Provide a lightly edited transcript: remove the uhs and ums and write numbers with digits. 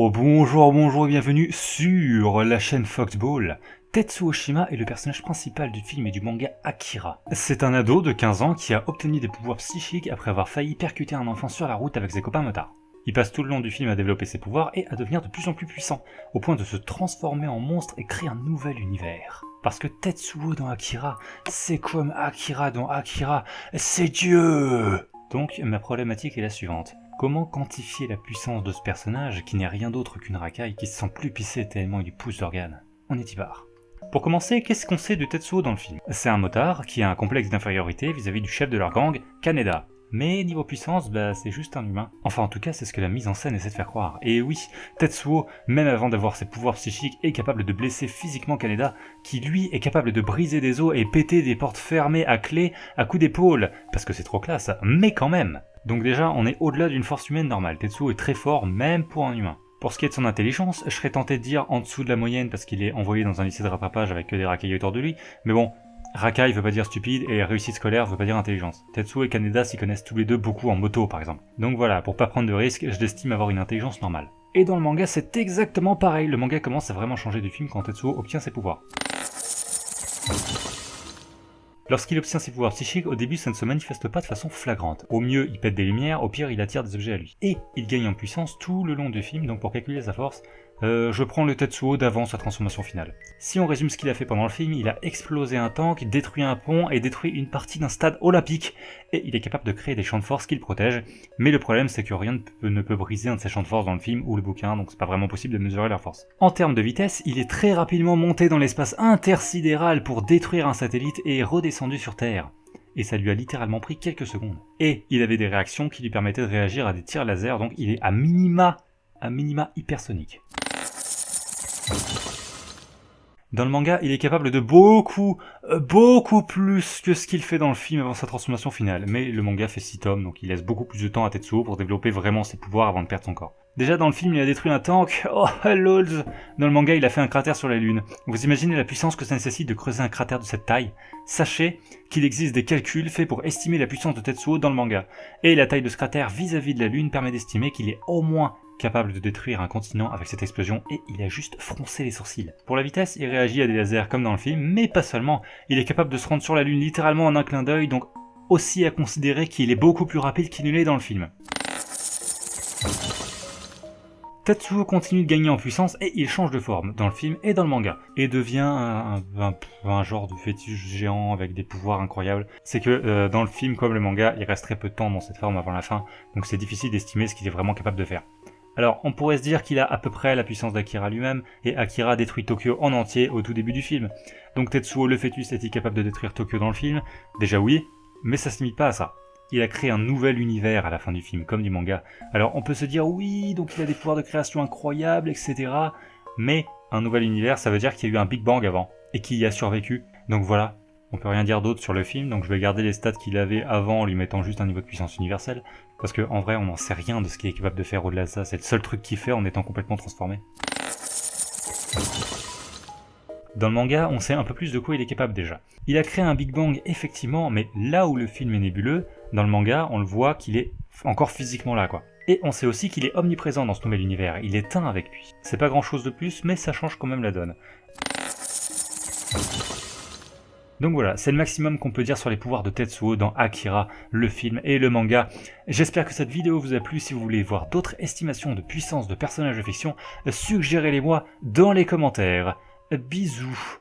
Bonjour et bienvenue sur la chaîne Foxball. Tetsuo Shima est le personnage principal du film et du manga Akira. C'est un ado de 15 ans qui a obtenu des pouvoirs psychiques après avoir failli percuter un enfant sur la route avec ses copains motards. Il passe tout le long du film à développer ses pouvoirs et à devenir de plus en plus puissant, au point de se transformer en monstre et créer un nouvel univers. Parce que Tetsuo dans Akira, c'est comme Akira dans Akira, c'est Dieu! Donc ma problématique est la suivante. Comment quantifier la puissance de ce personnage qui n'est rien d'autre qu'une racaille qui se sent plus pisser tellement il lui pousse d'organes? On est y part. Pour commencer, qu'est-ce qu'on sait de Tetsuo dans le film? C'est un motard qui a un complexe d'infériorité vis-à-vis du chef de leur gang, Kaneda. Mais niveau puissance, c'est juste un humain. Enfin en tout cas c'est ce que la mise en scène essaie de faire croire. Et oui, Tetsuo, même avant d'avoir ses pouvoirs psychiques, est capable de blesser physiquement Kaneda, qui lui est capable de briser des os et péter des portes fermées à clé à coups d'épaule, parce que c'est trop classe, mais quand même. Donc déjà, on est au-delà d'une force humaine normale. Tetsuo est très fort, même pour un humain. Pour ce qui est de son intelligence, je serais tenté de dire en dessous de la moyenne parce qu'il est envoyé dans un lycée de rattrapage avec que des racailles autour de lui, mais bon, racaille veut pas dire stupide et réussite scolaire veut pas dire intelligence. Tetsuo et Kaneda s'y connaissent tous les deux beaucoup en moto par exemple. Donc voilà, pour pas prendre de risques, je l'estime avoir une intelligence normale. Et dans le manga, c'est exactement pareil. Le manga commence à vraiment changer du film quand Tetsuo obtient ses pouvoirs. Lorsqu'il obtient ses pouvoirs psychiques, au début ça ne se manifeste pas de façon flagrante. Au mieux, il pète des lumières, au pire, il attire des objets à lui. Et il gagne en puissance tout le long du film, donc pour calculer sa force, je prends le Tetsuo d'avant sa transformation finale. Si on résume ce qu'il a fait pendant le film, il a explosé un tank, détruit un pont et détruit une partie d'un stade olympique. Et il est capable de créer des champs de force qu'il protège. Mais le problème c'est que rien ne peut briser un de ces champs de force dans le film ou le bouquin, donc c'est pas vraiment possible de mesurer leur force. En termes de vitesse, il est très rapidement monté dans l'espace intersidéral pour détruire un satellite et est redescendu sur Terre. Et ça lui a littéralement pris quelques secondes. Et il avait des réactions qui lui permettaient de réagir à des tirs laser, donc il est à minima hypersonique. Dans le manga, il est capable de beaucoup plus que ce qu'il fait dans le film avant sa transformation finale. Mais le manga fait 6 tomes, donc il laisse beaucoup plus de temps à Tetsuo pour développer vraiment ses pouvoirs avant de perdre son corps. Déjà dans le film, il a détruit un tank, oh lol. Dans le manga, il a fait un cratère sur la Lune. Vous imaginez la puissance que ça nécessite de creuser un cratère de cette taille? Sachez qu'il existe des calculs faits pour estimer la puissance de Tetsuo dans le manga. Et la taille de ce cratère vis-à-vis de la Lune permet d'estimer qu'il est au moins capable de détruire un continent avec cette explosion, et il a juste froncé les sourcils. Pour la vitesse, il réagit à des lasers comme dans le film, mais pas seulement. Il est capable de se rendre sur la Lune littéralement en un clin d'œil, donc aussi à considérer qu'il est beaucoup plus rapide qu'il ne l'est dans le film. Tetsuo continue de gagner en puissance et il change de forme dans le film et dans le manga, et devient un genre de fétiche géant avec des pouvoirs incroyables. C'est que dans le film comme le manga, il reste très peu de temps dans cette forme avant la fin, donc c'est difficile d'estimer ce qu'il est vraiment capable de faire. Alors, on pourrait se dire qu'il a à peu près la puissance d'Akira lui-même, et Akira détruit Tokyo en entier au tout début du film. Donc Tetsuo le fœtus est-il capable de détruire Tokyo dans le film? Déjà oui, mais ça se limite pas à ça. Il a créé un nouvel univers à la fin du film, comme du manga. Alors on peut se dire oui, donc il a des pouvoirs de création incroyables, etc. Mais un nouvel univers, ça veut dire qu'il y a eu un Big Bang avant, et qu'il y a survécu. Donc voilà, on peut rien dire d'autre sur le film, donc je vais garder les stats qu'il avait avant en lui mettant juste un niveau de puissance universelle. Parce qu'en vrai, on n'en sait rien de ce qu'il est capable de faire au-delà de ça, c'est le seul truc qu'il fait en étant complètement transformé. Dans le manga, on sait un peu plus de quoi il est capable déjà. Il a créé un Big Bang effectivement, mais là où le film est nébuleux, dans le manga, on le voit qu'il est encore physiquement là quoi. Et on sait aussi qu'il est omniprésent dans ce nouvel univers, il est un avec lui. C'est pas grand chose de plus, mais ça change quand même la donne. Donc voilà, c'est le maximum qu'on peut dire sur les pouvoirs de Tetsuo dans Akira, le film et le manga. J'espère que cette vidéo vous a plu. Si vous voulez voir d'autres estimations de puissance de personnages de fiction, suggérez-les moi dans les commentaires. Bisous.